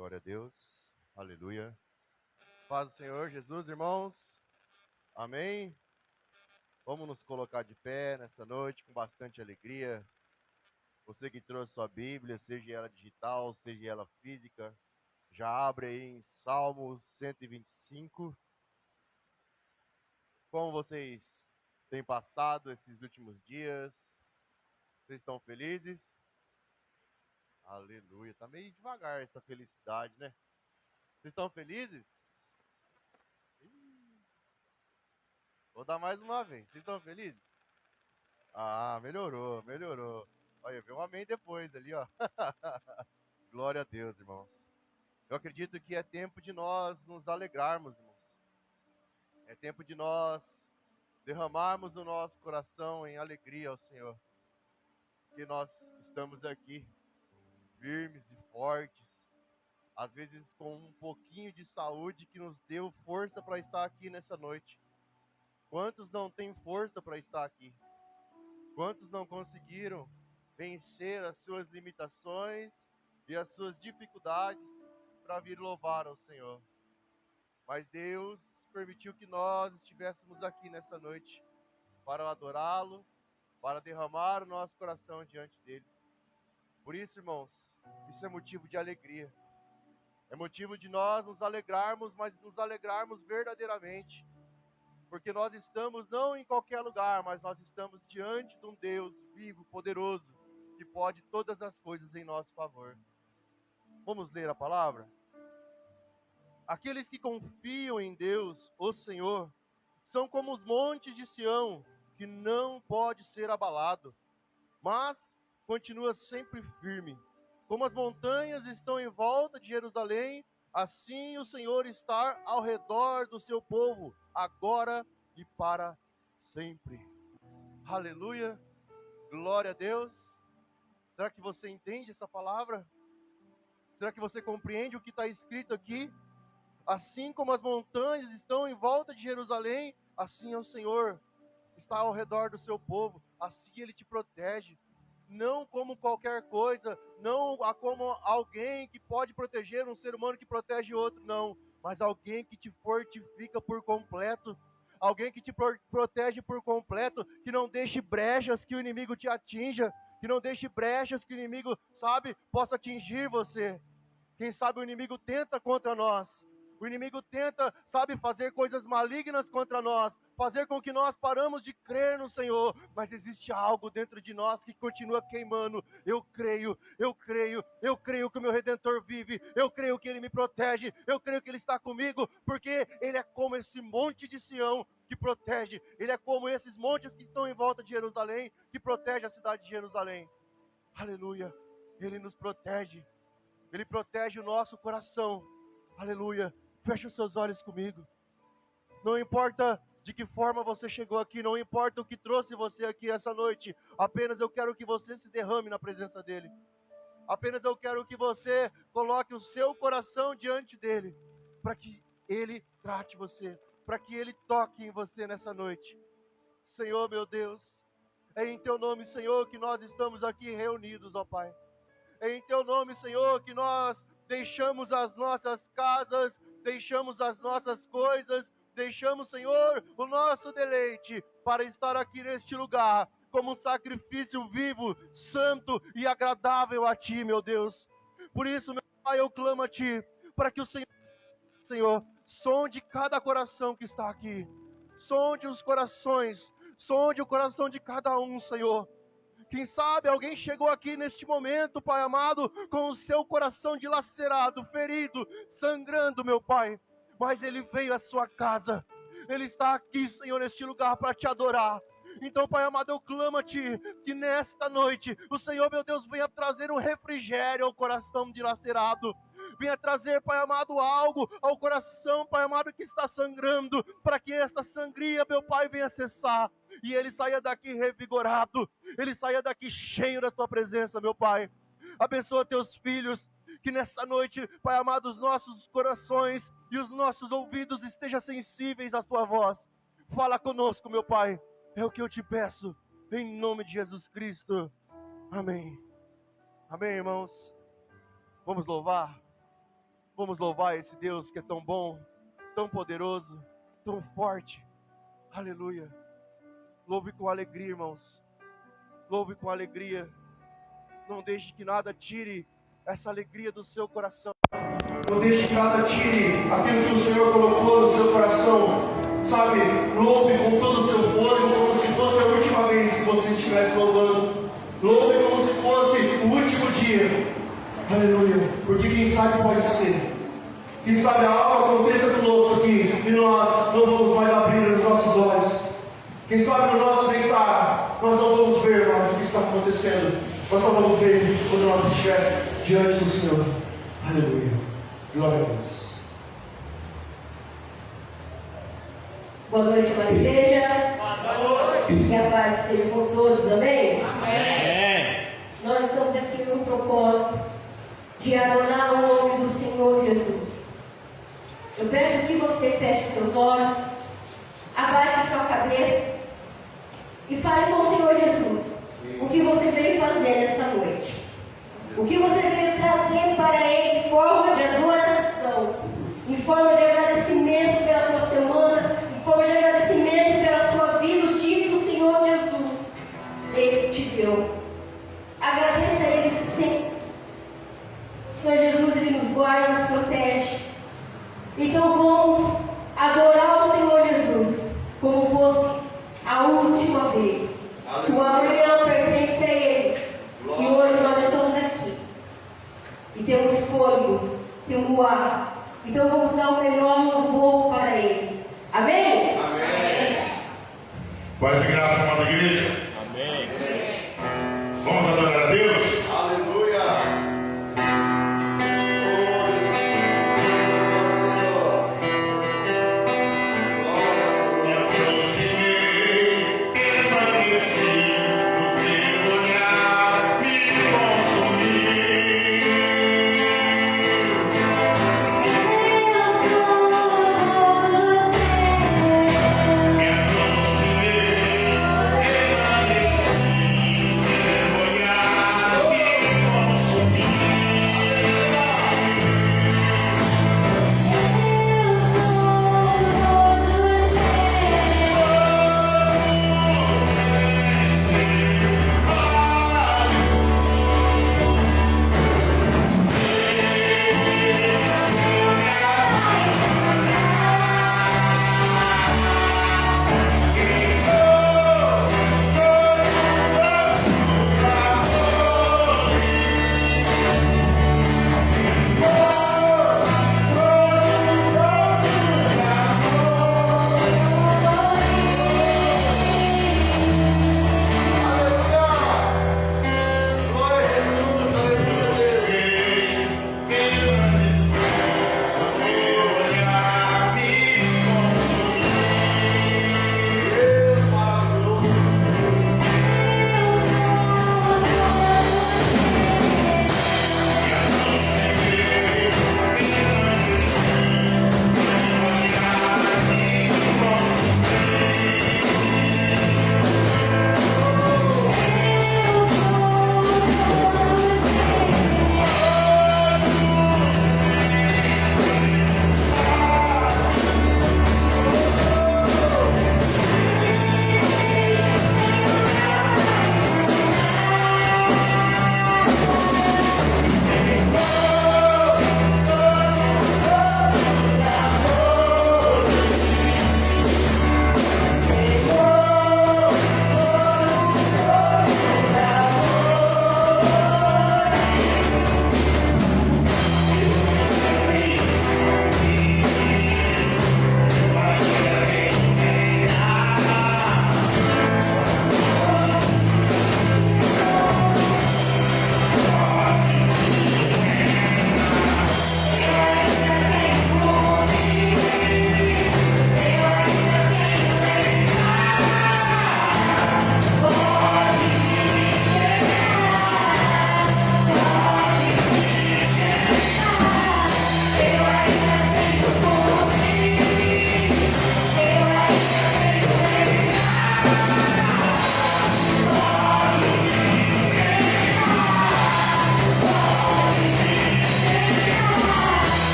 Glória a Deus. Aleluia. Paz do Senhor Jesus, irmãos. Amém. Vamos nos colocar de pé nessa noite com bastante alegria. Você que trouxe sua Bíblia, seja ela digital, seja ela física, já abre aí em Salmos 125. Como vocês têm passado esses últimos dias? Vocês estão felizes? Aleluia. Tá meio devagar essa felicidade, né? Vocês estão felizes? Vou dar mais uma vez. Vocês estão felizes? Ah, melhorou, melhorou. Olha, veio um amém depois ali, ó. Glória a Deus, irmãos. Eu acredito que é tempo de nós nos alegrarmos, irmãos. É tempo de nós derramarmos o nosso coração em alegria ao Senhor. Que nós estamos aqui, firmes e fortes, às vezes com um pouquinho de saúde que nos deu força para estar aqui nessa noite. Quantos não têm força para estar aqui? Quantos não conseguiram vencer as suas limitações e as suas dificuldades para vir louvar ao Senhor? Mas Deus permitiu que nós estivéssemos aqui nessa noite para adorá-lo, para derramar o nosso coração diante dele. Por isso, irmãos, isso é motivo de alegria. É motivo de nós nos alegrarmos, mas nos alegrarmos verdadeiramente. Porque nós estamos não em qualquer lugar, mas nós estamos diante de um Deus vivo, poderoso, que pode todas as coisas em nosso favor. Vamos ler a palavra? Aqueles que confiam em Deus, o Senhor, são como os montes de Sião, que não pode ser abalado, mas continua sempre firme. Como as montanhas estão em volta de Jerusalém, assim o Senhor está ao redor do seu povo, agora e para sempre. Aleluia, glória a Deus. Será que você entende essa palavra? Será que você compreende o que está escrito aqui? Assim como as montanhas estão em volta de Jerusalém, assim é o Senhor, está ao redor do seu povo, assim Ele te protege. Não como qualquer coisa, não como alguém que pode proteger um ser humano que protege outro, não. Mas alguém que te fortifica por completo, alguém que te protege por completo, que não deixe brechas que o inimigo te atinja, que não deixe brechas que o inimigo, sabe, possa atingir você. Quem sabe o inimigo tenta contra nós. O inimigo tenta, sabe, fazer coisas malignas contra nós, fazer com que nós paramos de crer no Senhor, mas existe algo dentro de nós que continua queimando. Eu creio, eu creio, eu creio que o meu Redentor vive, eu creio que Ele me protege, eu creio que Ele está comigo, porque Ele é como esse monte de Sião que protege, Ele é como esses montes que estão em volta de Jerusalém, que protege a cidade de Jerusalém. Aleluia, Ele nos protege. Ele protege o nosso coração. Aleluia. Feche os seus olhos comigo. Não importa de que forma você chegou aqui, não importa o que trouxe você aqui essa noite. Apenas eu quero que você se derrame na presença dEle. Apenas eu quero que você coloque o seu coração diante dEle, para que Ele trate você, para que Ele toque em você nessa noite. Senhor, meu Deus, é em Teu nome, Senhor, que nós estamos aqui reunidos, ó Pai. É em Teu nome, Senhor, que nós deixamos as nossas casas, deixamos as nossas coisas, deixamos, Senhor, o nosso deleite para estar aqui neste lugar, como um sacrifício vivo, santo e agradável a Ti, meu Deus. Por isso, meu Pai, eu clamo a Ti, para que o Senhor, sonde cada coração que está aqui, sonde os corações, sonde o coração de cada um, Senhor. Quem sabe alguém chegou aqui neste momento, Pai amado, com o seu coração dilacerado, ferido, sangrando, meu Pai. Mas ele veio à sua casa. Ele está aqui, Senhor, neste lugar para te adorar. Então, Pai amado, eu clamo a Ti, que nesta noite, o Senhor, meu Deus, venha trazer um refrigério ao coração dilacerado. Venha trazer, Pai amado, algo ao coração, Pai amado, que está sangrando, para que esta sangria, meu Pai, venha cessar. E ele saia daqui revigorado, ele saia daqui cheio da Tua presença, meu Pai. Abençoa Teus filhos, que nessa noite, Pai amado, os nossos corações e os nossos ouvidos estejam sensíveis à Tua voz. Fala conosco, meu Pai, é o que eu te peço, em nome de Jesus Cristo. Amém. Amém, irmãos. Vamos louvar. Vamos louvar esse Deus que é tão bom, tão poderoso, tão forte. Aleluia. Louve com alegria, irmãos. Louve com alegria. Não deixe que nada tire essa alegria do seu coração. Não deixe que nada tire aquilo que o Senhor colocou no seu coração. Sabe, louve com todo o seu fôlego, como se fosse a última vez que você estivesse louvando. Louve como se fosse o último dia. Aleluia. Porque quem sabe pode ser. Quem sabe algo aconteça conosco aqui e nós não vamos mais abrir os nossos olhos. Quem sabe no nosso deitar nós não vamos ver mais o que está acontecendo. Nós só vamos ver quando nós estivermos diante do Senhor. Aleluia. Glória a Deus. Boa noite para a igreja. Boa noite. Que a paz esteja com todos, amém? Amém. Nós estamos aqui no propósito de adorar o nome do Senhor Jesus. Eu peço que você feche seus olhos, abaixe sua cabeça e fale com o Senhor Jesus o que você veio fazer nessa noite. O que você veio trazer para Ele em forma de adoração, em forma de agradecimento pela tua semana, em forma de agradecimento pela sua vida, o dia que o Senhor Jesus Ele te deu. Agradeça a Ele sempre. O Senhor Jesus, Ele nos guarda, nos protege. Então vamos adorar o Senhor Jesus como fosse a última vez. O amanhã pertence a Ele. E hoje nós estamos aqui. E temos fôlego, temos ar. Então vamos dar o melhor louvor para Ele. Amém? Amém. Paz e graça, amada igreja. Amém. Vamos adorar a Deus? Aleluia. Me aproximei,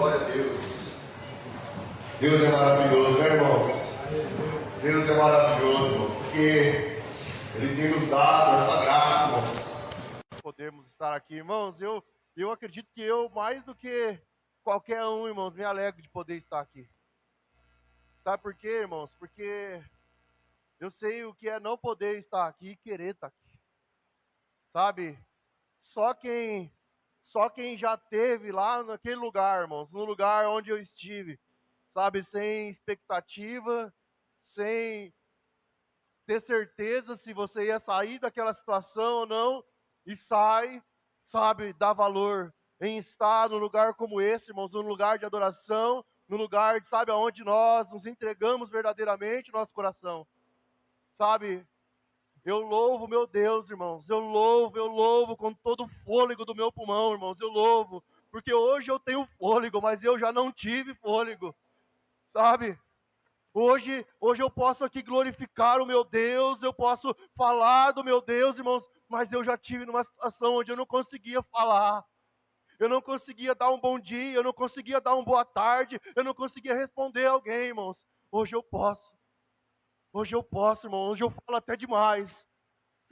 glória a Deus. Deus é maravilhoso, né, irmãos? Deus é maravilhoso, irmãos, porque Ele tem nos dado essa graça, irmãos. Podemos estar aqui, irmãos. Eu acredito que eu, mais do que qualquer um, irmãos, me alegro de poder estar aqui. Sabe por quê, irmãos? Porque eu sei o que é não poder estar aqui e querer estar aqui. Sabe? Só quem já teve lá naquele lugar, irmãos, no lugar onde eu estive, sabe, sem expectativa, sem ter certeza se você ia sair daquela situação ou não, e sai, sabe, dá valor em estar num lugar como esse, irmãos, num lugar de adoração, num lugar, sabe, onde nós nos entregamos verdadeiramente o nosso coração, sabe. Eu louvo meu Deus, irmãos, eu louvo com todo o fôlego do meu pulmão, irmãos, eu louvo, porque hoje eu tenho fôlego, mas eu já não tive fôlego, sabe? Hoje eu posso aqui glorificar o meu Deus, eu posso falar do meu Deus, irmãos, mas eu já tive numa situação onde eu não conseguia falar, eu não conseguia dar um bom dia, eu não conseguia dar uma boa tarde, eu não conseguia responder alguém, irmãos. Hoje eu posso, irmão, hoje eu falo até demais,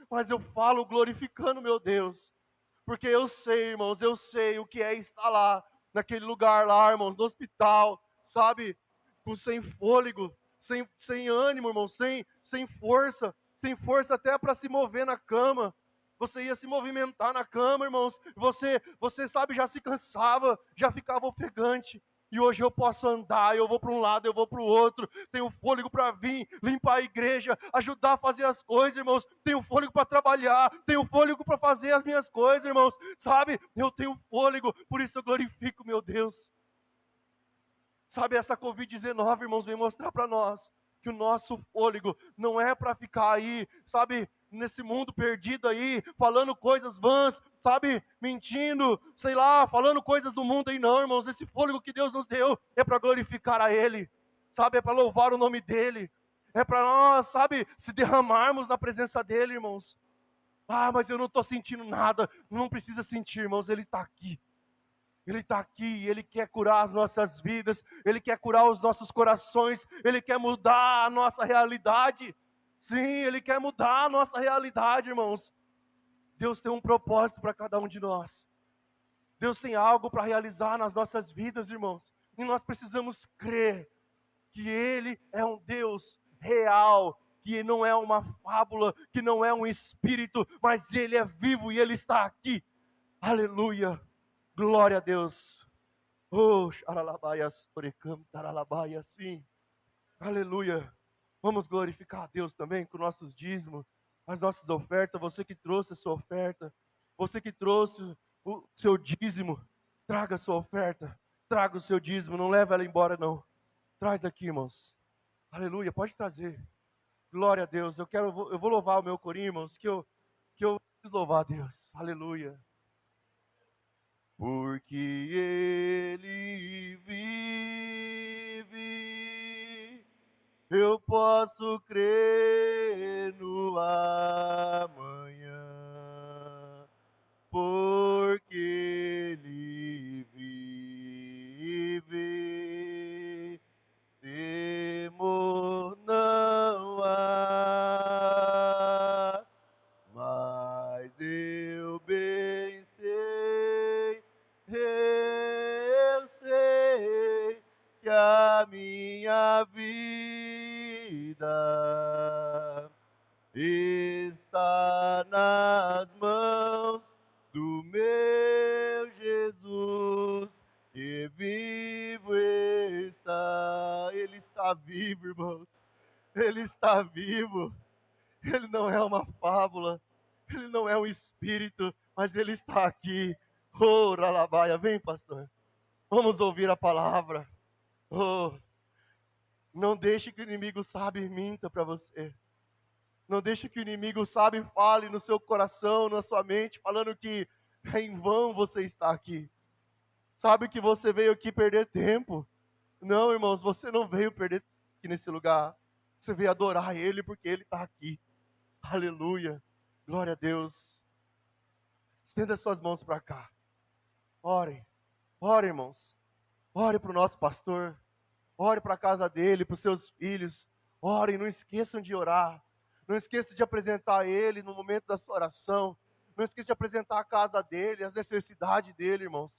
mas eu falo glorificando meu Deus, porque eu sei, irmãos, eu sei o que é estar lá, naquele lugar lá, irmãos, no hospital, sabe, sem fôlego, sem ânimo, irmão, sem força até para se mover na cama. Você ia se movimentar na cama, irmãos, você sabe, já se cansava, já ficava ofegante. E hoje eu posso andar, eu vou para um lado, eu vou para o outro, tenho fôlego para vir, limpar a igreja, ajudar a fazer as coisas, irmãos, tenho fôlego para trabalhar, tenho fôlego para fazer as minhas coisas, irmãos, sabe, eu tenho fôlego, por isso eu glorifico meu Deus. Sabe, essa Covid-19, irmãos, vem mostrar para nós que o nosso fôlego não é para ficar aí, sabe, nesse mundo perdido aí, falando coisas vãs, sabe, mentindo, sei lá, falando coisas do mundo aí, não, irmãos. Esse fôlego que Deus nos deu é para glorificar a Ele, sabe, é para louvar o nome dEle, é para nós, sabe, se derramarmos na presença dEle, irmãos. Ah, mas eu não estou sentindo nada. Não precisa sentir, irmãos, Ele está aqui. Ele está aqui, Ele quer curar as nossas vidas, Ele quer curar os nossos corações, Ele quer mudar a nossa realidade. Sim, Ele quer mudar a nossa realidade, irmãos. Deus tem um propósito para cada um de nós. Deus tem algo para realizar nas nossas vidas, irmãos. E nós precisamos crer que Ele é um Deus real, que não é uma fábula, que não é um espírito, mas Ele é vivo e Ele está aqui. Aleluia. Glória a Deus. Oh, xaralabaias, torecam, taralabaias, sim. Aleluia. Vamos glorificar a Deus também com nossos dízimos, as nossas ofertas. Você que trouxe a sua oferta, você que trouxe o seu dízimo, traga a sua oferta, traga o seu dízimo, não leva ela embora não. Traz aqui, irmãos. Aleluia, pode trazer. Glória a Deus. Eu vou louvar o meu corinho, irmãos, que eu preciso louvar a Deus. Aleluia. Porque Ele vive, eu posso crer no amanhã. Porque Ele vive, temor não há, mas eu bem sei, eu sei que a minha vida está nas mãos do meu Jesus, e vivo está. Ele está vivo, irmãos. Ele está vivo. Ele não é uma fábula. Ele não é um espírito, mas Ele está aqui. Oh, Ralabaia, vem, pastor. Vamos ouvir a palavra. Oh, não deixe que o inimigo sabe minta para você. Não deixe que o inimigo sabe fale no seu coração, na sua mente, falando que é em vão você está aqui. Sabe que você veio aqui perder tempo. Não, irmãos, você não veio perder tempo aqui nesse lugar. Você veio adorar Ele porque Ele está aqui. Aleluia. Glória a Deus. Estenda suas mãos para cá. Orem. Orem, irmãos. Ore para o nosso pastor. Ore para a casa dele, para os seus filhos. Orem, não esqueçam de orar. Não esqueçam de apresentar ele no momento da sua oração. Não esqueçam de apresentar a casa dele, as necessidades dele, irmãos.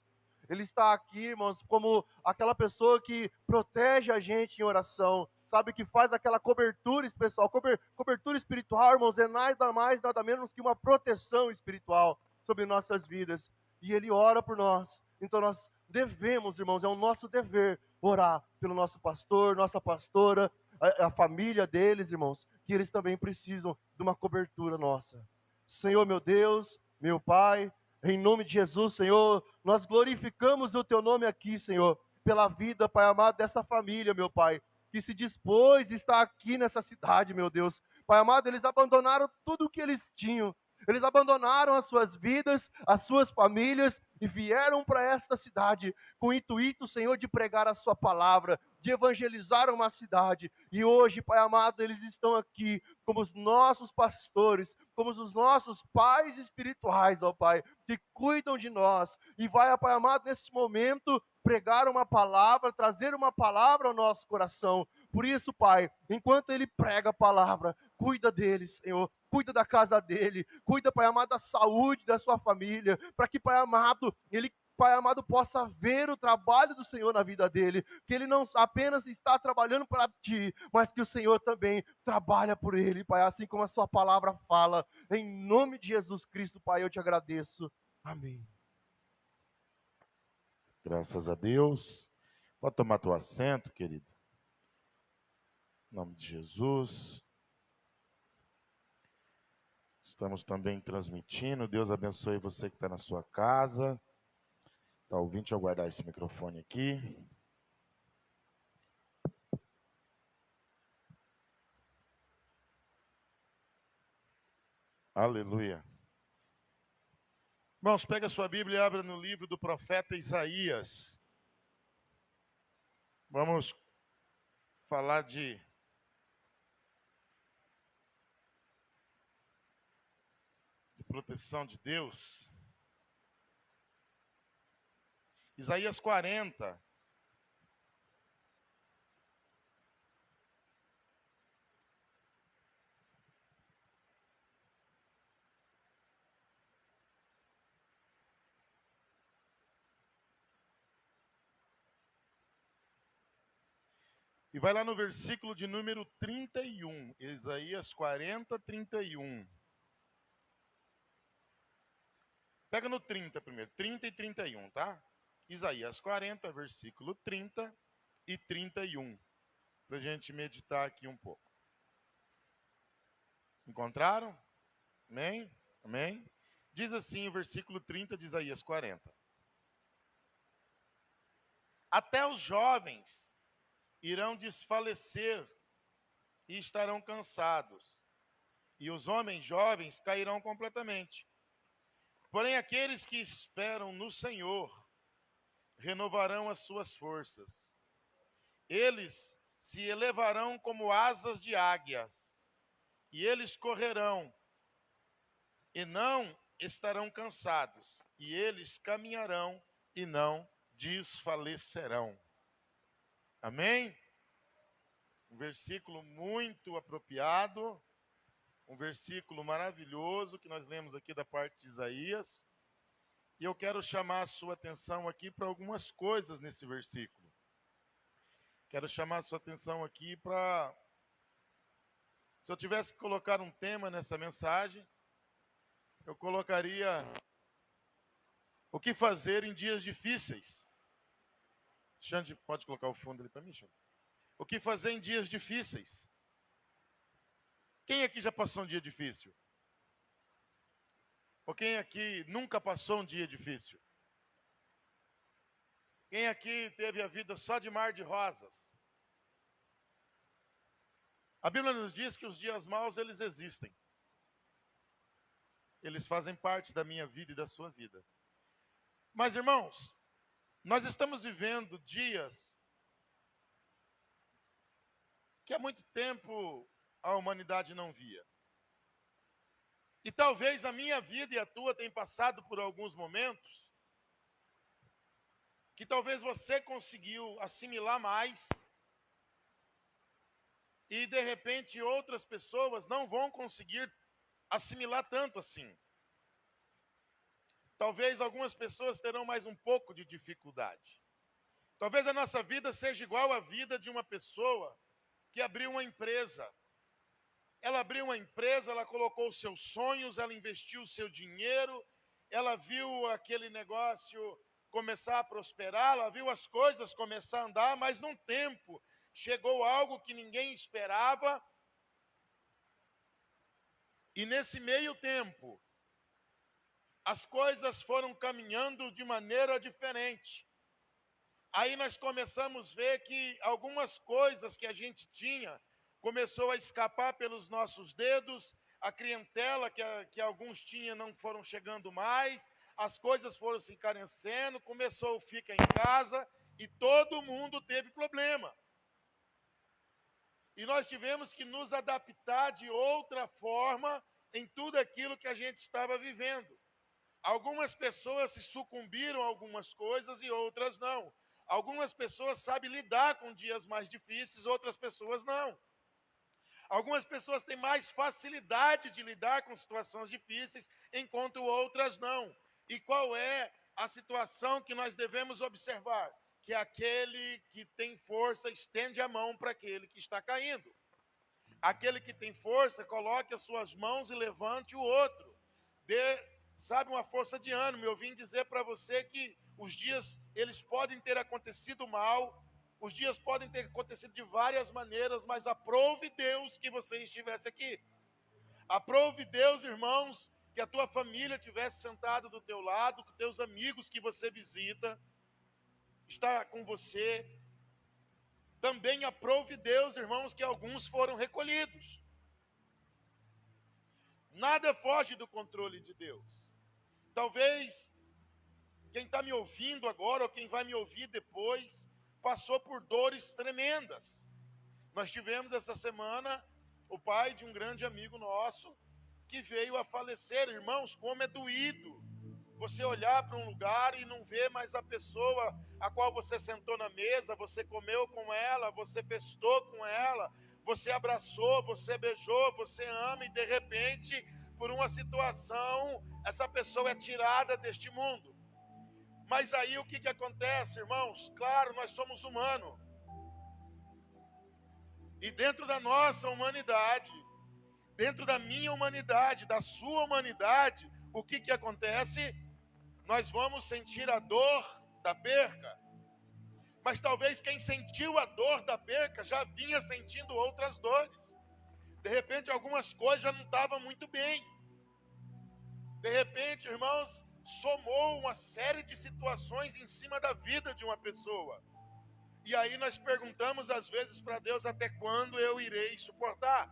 Ele está aqui, irmãos, como aquela pessoa que protege a gente em oração. Sabe, que faz aquela cobertura especial. Cobertura espiritual, irmãos, é nada mais, nada menos que uma proteção espiritual sobre nossas vidas. E ele ora por nós. Então nós devemos, irmãos, é o nosso dever orar pelo nosso pastor, nossa pastora, a família deles, irmãos, que eles também precisam de uma cobertura nossa. Senhor, meu Deus, meu Pai, em nome de Jesus, Senhor, nós glorificamos o Teu nome aqui, Senhor, pela vida, Pai amado, dessa família, meu Pai, que se dispôs a estar aqui nessa cidade, meu Deus. Pai amado, eles abandonaram tudo o que eles tinham. Eles abandonaram as suas vidas, as suas famílias e vieram para esta cidade com o intuito, Senhor, de pregar a sua palavra, de evangelizar uma cidade. E hoje, Pai amado, eles estão aqui como os nossos pastores, como os nossos pais espirituais, ó Pai, que cuidam de nós. E vai, Pai amado, nesse momento, pregar uma palavra, trazer uma palavra ao nosso coração. Por isso, Pai, enquanto ele prega a palavra, cuida dele, Senhor. Cuida da casa dele, cuida, Pai amado, da saúde da sua família, para que, Pai amado, ele, Pai amado, possa ver o trabalho do Senhor na vida dele, que ele não apenas está trabalhando para ti, mas que o Senhor também trabalha por ele, Pai, assim como a sua palavra fala, em nome de Jesus Cristo, Pai, eu te agradeço, amém. Graças a Deus. Pode tomar teu assento, querido. Em nome de Jesus. Estamos também transmitindo. Deus abençoe você que está na sua casa. Está ouvindo? Deixa eu guardar esse microfone aqui. Aleluia. Irmãos, pega a sua Bíblia e abra no livro do profeta Isaías. Vamos falar de proteção de Deus. Isaías 40. E vai lá no versículo de número 31. Isaías 40, 31. Pega no 30 primeiro. 30 e 31, tá? Isaías 40, versículo 30 e 31. Para a gente meditar aqui um pouco. Encontraram? Amém? Amém? Diz assim o versículo 30 de Isaías 40. Até os jovens irão desfalecer e estarão cansados, e os homens jovens cairão completamente. Porém, aqueles que esperam no Senhor renovarão as suas forças. Eles se elevarão como asas de águias, e eles correrão e não estarão cansados, e eles caminharão e não desfalecerão. Amém? Um versículo muito apropriado, um versículo maravilhoso que nós lemos aqui da parte de Isaías. E eu quero chamar a sua atenção aqui para algumas coisas nesse versículo. Quero chamar a sua atenção aqui para... Se eu tivesse que colocar um tema nessa mensagem, eu colocaria o que fazer em dias difíceis. Xande, pode colocar o fundo ali para mim, Xande? O que fazer em dias difíceis? Quem aqui já passou um dia difícil? Ou quem aqui nunca passou um dia difícil? Quem aqui teve a vida só de mar de rosas? A Bíblia nos diz que os dias maus, eles existem. Eles fazem parte da minha vida e da sua vida. Mas, irmãos, nós estamos vivendo dias que há muito tempo a humanidade não via. E talvez a minha vida e a tua tenham passado por alguns momentos que talvez você conseguiu assimilar mais, e de repente outras pessoas não vão conseguir assimilar tanto assim. Talvez algumas pessoas terão mais um pouco de dificuldade. Talvez a nossa vida seja igual à vida de uma pessoa que abriu uma empresa. Ela abriu uma empresa, ela colocou os seus sonhos, ela investiu o seu dinheiro, ela viu aquele negócio começar a prosperar, ela viu as coisas começar a andar, mas num tempo chegou algo que ninguém esperava, e nesse meio tempo, as coisas foram caminhando de maneira diferente. Aí nós começamos a ver que algumas coisas que a gente tinha começou a escapar pelos nossos dedos, a clientela que alguns tinham não foram chegando mais, as coisas foram se encarecendo, começou o fica em casa e todo mundo teve problema. E nós tivemos que nos adaptar de outra forma em tudo aquilo que a gente estava vivendo. Algumas pessoas se sucumbiram a algumas coisas e outras não. Algumas pessoas sabem lidar com dias mais difíceis, outras pessoas não. Algumas pessoas têm mais facilidade de lidar com situações difíceis, enquanto outras não. E qual é a situação que nós devemos observar? Que aquele que tem força estende a mão para aquele que está caindo. Aquele que tem força, coloque as suas mãos e levante o outro. Sabe, uma força de ânimo. Eu vim dizer para você que os dias, eles podem ter acontecido mal, os dias podem ter acontecido de várias maneiras, mas aprove Deus que você estivesse aqui. Aprove Deus, irmãos, que a tua família estivesse sentada do teu lado, que teus amigos que você visita, está com você. Também aprove Deus, irmãos, que alguns foram recolhidos. Nada foge do controle de Deus. Talvez quem está me ouvindo agora, ou quem vai me ouvir depois, passou por dores tremendas. Nós tivemos essa semana o pai de um grande amigo nosso que veio a falecer. Irmãos, como é doído você olhar para um lugar e não ver mais a pessoa a qual você sentou na mesa, você comeu com ela, você festou com ela, você abraçou, você beijou, você ama, e de repente, por uma situação, essa pessoa é tirada deste mundo. Mas aí o que acontece, irmãos? Claro, nós somos humanos. E dentro da nossa humanidade, dentro da minha humanidade, da sua humanidade, o que acontece? Nós vamos sentir a dor da perca. Mas talvez quem sentiu a dor da perca já vinha sentindo outras dores. De repente algumas coisas já não estavam muito bem. De repente, irmãos, somou uma série de situações em cima da vida de uma pessoa. E aí nós perguntamos às vezes para Deus: até quando eu irei suportar?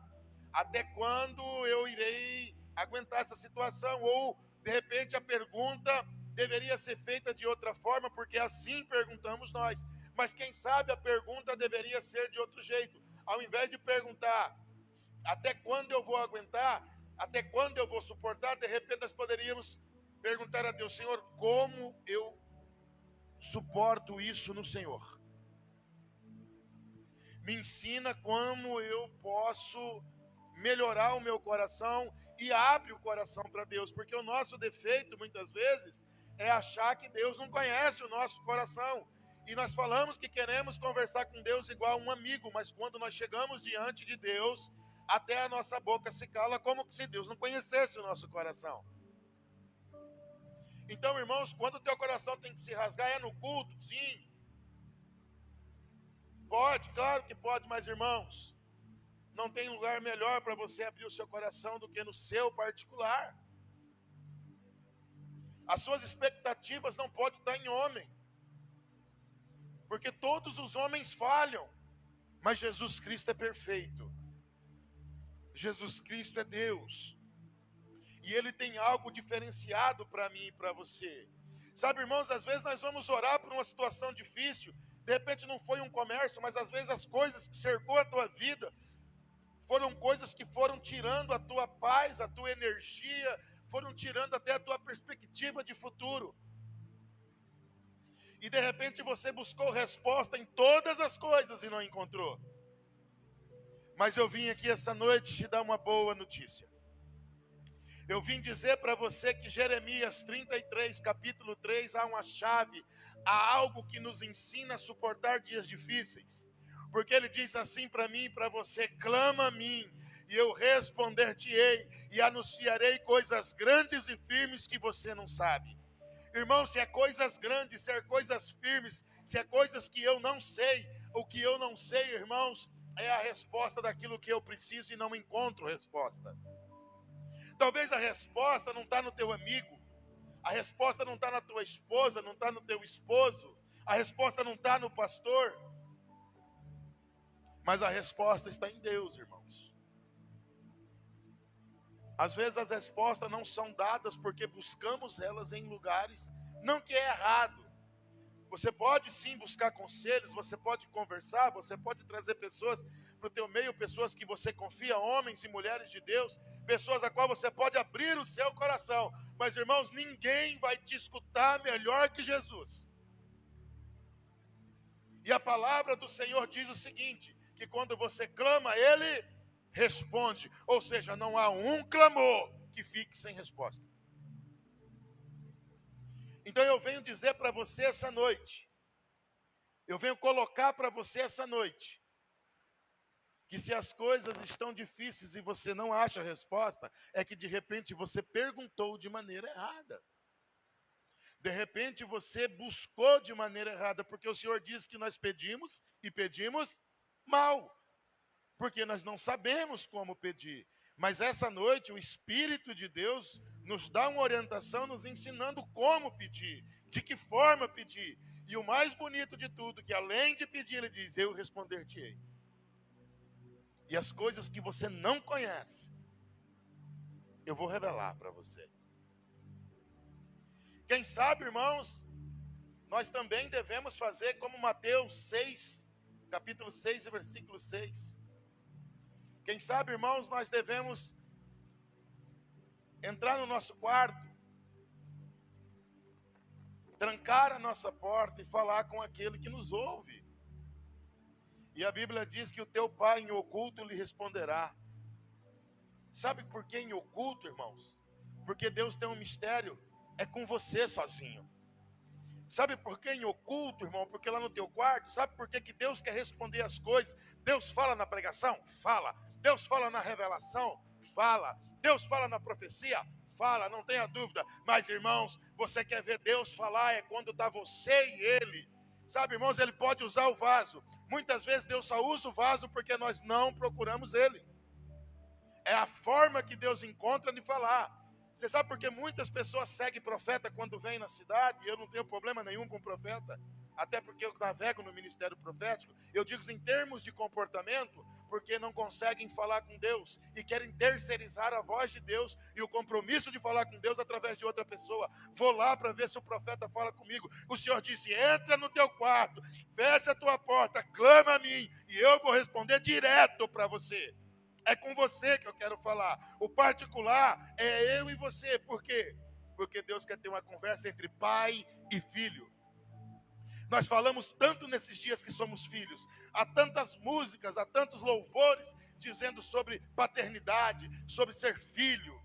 Até quando eu irei aguentar essa situação? Ou, de repente, a pergunta deveria ser feita de outra forma, porque assim perguntamos nós. Mas quem sabe a pergunta deveria ser de outro jeito. Ao invés de perguntar até quando eu vou aguentar, até quando eu vou suportar, de repente nós poderíamos perguntar a Deus: Senhor, como eu suporto isso no Senhor? Me ensina como eu posso melhorar o meu coração, e abre o coração para Deus, porque o nosso defeito muitas vezes é achar que Deus não conhece o nosso coração, e nós falamos que queremos conversar com Deus igual um amigo, mas quando nós chegamos diante de Deus, até a nossa boca se cala, como se Deus não conhecesse o nosso coração. Então, irmãos, quando o teu coração tem que se rasgar, é no culto, sim. Pode, claro que pode, mas irmãos, não tem lugar melhor para você abrir o seu coração do que no seu particular. As suas expectativas não podem estar em homem, porque todos os homens falham, mas Jesus Cristo é perfeito. Jesus Cristo é Deus, e Ele tem algo diferenciado para mim e para você. Sabe, irmãos, às vezes nós vamos orar por uma situação difícil, de repente não foi um comércio, mas às vezes as coisas que cercou a tua vida foram coisas que foram tirando a tua paz, a tua energia, foram tirando até a tua perspectiva de futuro. E de repente você buscou resposta em todas as coisas e não encontrou. Mas eu vim aqui essa noite te dar uma boa notícia. Eu vim dizer para você que Jeremias 33, capítulo 3, há uma chave, há algo que nos ensina a suportar dias difíceis. Porque ele diz assim para mim e para você: clama a mim, e eu responder-te-ei, e anunciarei coisas grandes e firmes que você não sabe. Irmão, se é coisas grandes, se é coisas firmes, se é coisas que eu não sei, o que eu não sei, irmãos, é a resposta daquilo que eu preciso e não encontro resposta. Talvez a resposta não está no teu amigo, a resposta não está na tua esposa, não está no teu esposo, a resposta não está no pastor, mas a resposta está em Deus, irmãos. Às vezes as respostas não são dadas porque buscamos elas em lugares, não que é errado. Você pode sim buscar conselhos, você pode conversar, você pode trazer pessoas para o teu meio, pessoas que você confia, homens e mulheres de Deus, pessoas a qual você pode abrir o seu coração. Mas, irmãos, ninguém vai te escutar melhor que Jesus. E a palavra do Senhor diz o seguinte, que quando você clama, Ele responde. Ou seja, não há um clamor que fique sem resposta. Então eu venho dizer para você essa noite, eu venho colocar para você essa noite, que se as coisas estão difíceis e você não acha a resposta, é que de repente você perguntou de maneira errada. De repente você buscou de maneira errada, porque o Senhor diz que nós pedimos e pedimos mal, porque nós não sabemos como pedir. Mas essa noite o Espírito de Deus nos dá uma orientação, nos ensinando como pedir, de que forma pedir. E o mais bonito de tudo, que além de pedir, ele diz, eu responder-te-ei. E as coisas que você não conhece, eu vou revelar para você. Quem sabe, irmãos, nós também devemos fazer como Mateus 6, capítulo 6, versículo 6. Quem sabe, irmãos, nós devemos entrar no nosso quarto, trancar a nossa porta e falar com aquele que nos ouve. E a Bíblia diz que o teu pai em oculto lhe responderá. Sabe por que em oculto, irmãos? Porque Deus tem um mistério, é com você sozinho. Sabe por que em oculto, irmão? Porque lá no teu quarto, sabe por que Deus quer responder as coisas? Deus fala na pregação? Fala. Deus fala na revelação? Fala. Deus fala na profecia? Fala, não tenha dúvida. Mas, irmãos, você quer ver Deus falar é quando está você e Ele. Sabe, irmãos, Ele pode usar o vaso. Muitas vezes Deus só usa o vaso porque nós não procuramos Ele. É a forma que Deus encontra de falar. Você sabe por que muitas pessoas seguem profeta quando vêm na cidade? E eu não tenho problema nenhum com profeta, até porque eu navego no ministério profético. Eu digo em termos de comportamento, porque não conseguem falar com Deus e querem terceirizar a voz de Deus e o compromisso de falar com Deus através de outra pessoa. Vou lá para ver se o profeta fala comigo. O Senhor disse, entra no teu quarto, fecha a tua porta, clama a mim e eu vou responder direto para você. É com você que eu quero falar. O particular é eu e você. Por quê? Porque Deus quer ter uma conversa entre pai e filho. Nós falamos tanto nesses dias que somos filhos. Há tantas músicas, há tantos louvores dizendo sobre paternidade, sobre ser filho.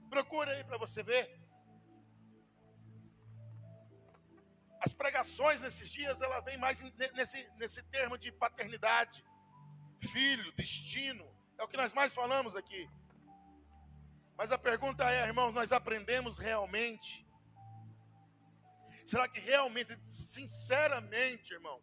Procura aí para você ver. As pregações nesses dias, ela vem mais nesse termo de paternidade, filho, destino. É o que nós mais falamos aqui. Mas a pergunta é, irmãos, nós aprendemos realmente? Será que realmente, sinceramente, irmãos,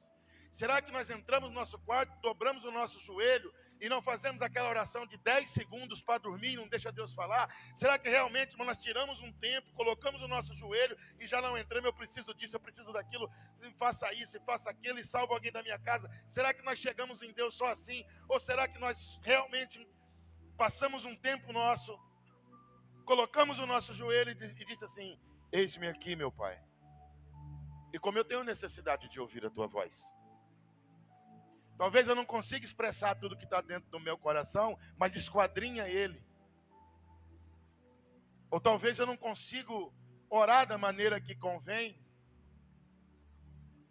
será que nós entramos no nosso quarto, dobramos o nosso joelho e não fazemos aquela oração de 10 segundos para dormir e não deixa Deus falar? Será que realmente, irmão, nós tiramos um tempo, colocamos o nosso joelho e já não entramos, eu preciso disso, eu preciso daquilo, faça isso, faça aquilo e salva alguém da minha casa? Será que nós chegamos em Deus só assim? Ou será que nós realmente passamos um tempo nosso, colocamos o nosso joelho e disse assim, eis-me aqui, meu Pai. E como eu tenho necessidade de ouvir a tua voz. Talvez eu não consiga expressar tudo que está dentro do meu coração, mas esquadrinha ele. Ou talvez eu não consiga orar da maneira que convém.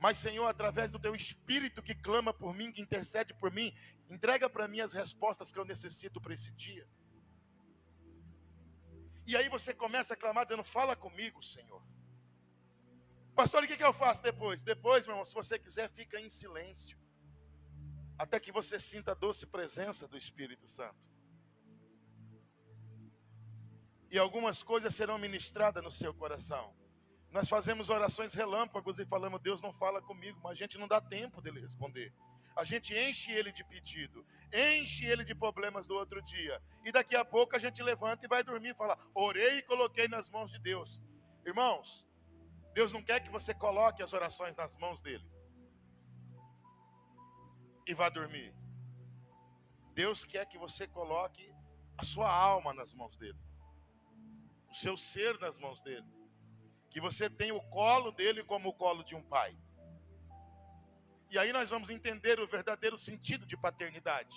Mas, Senhor, através do teu Espírito que clama por mim, que intercede por mim, entrega para mim as respostas que eu necessito para esse dia. E aí você começa a clamar dizendo, fala comigo, Senhor. Pastor, o que eu faço depois? Depois, meu irmão, se você quiser, fica em silêncio. Até que você sinta a doce presença do Espírito Santo. E algumas coisas serão ministradas no seu coração. Nós fazemos orações relâmpagos e falamos, Deus não fala comigo, mas a gente não dá tempo dele responder. A gente enche ele de pedido, enche ele de problemas do outro dia. E daqui a pouco a gente levanta e vai dormir e fala, orei e coloquei nas mãos de Deus. Irmãos, Deus não quer que você coloque as orações nas mãos dele e vá dormir. Deus quer que você coloque a sua alma nas mãos dele, o seu ser nas mãos dele. Que você tenha o colo dele como o colo de um pai. E aí nós vamos entender o verdadeiro sentido de paternidade.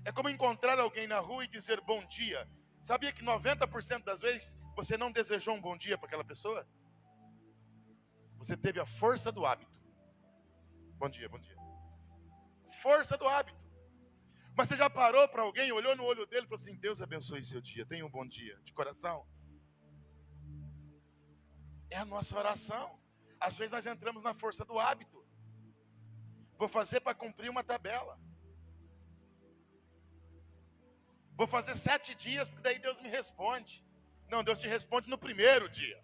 É como encontrar alguém na rua e dizer bom dia. Sabia que 90% das vezes você não desejou um bom dia para aquela pessoa? Você teve a força do hábito. Bom dia, bom dia. Força do hábito. Mas você já parou para alguém, olhou no olho dele e falou assim, Deus abençoe seu dia, tenha um bom dia, de coração? É a nossa oração. Às vezes nós entramos na força do hábito. Vou fazer para cumprir uma tabela. Vou fazer 7 dias, porque daí Deus me responde. Não, Deus te responde no primeiro dia.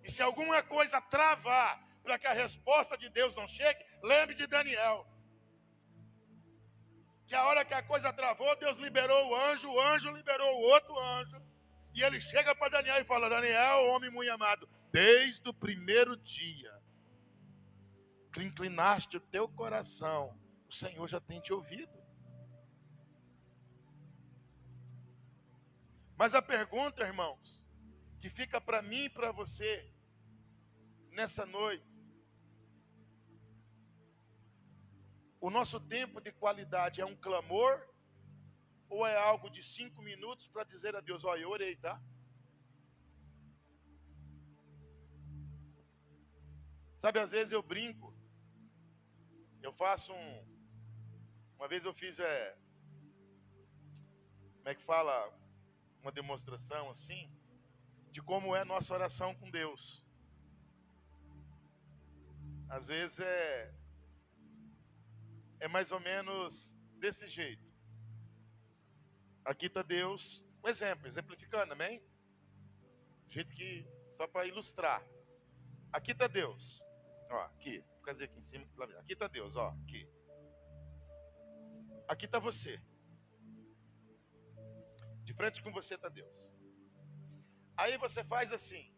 E se alguma coisa travar para que a resposta de Deus não chegue, lembre de Daniel. Que a hora que a coisa travou, Deus liberou o anjo liberou o outro anjo. E ele chega para Daniel e fala, Daniel, homem muito amado, desde o primeiro dia que inclinaste o teu coração, o Senhor já tem te ouvido. Mas a pergunta, irmãos, que fica para mim e para você nessa noite, o nosso tempo de qualidade é um clamor ou é algo de 5 minutos para dizer a Deus, olha, eu orei, tá? Sabe, às vezes eu brinco, eu faço uma vez eu fiz, como é que fala, uma demonstração assim, de como é nossa oração com Deus. Às vezes é mais ou menos desse jeito. Aqui está Deus, um exemplo, exemplificando, amém? Jeito que, só para ilustrar. Aqui está Deus, ó, aqui, vou fazer aqui em cima, aqui está Deus, ó, aqui. Aqui está você. De frente com você está Deus. Aí você faz assim,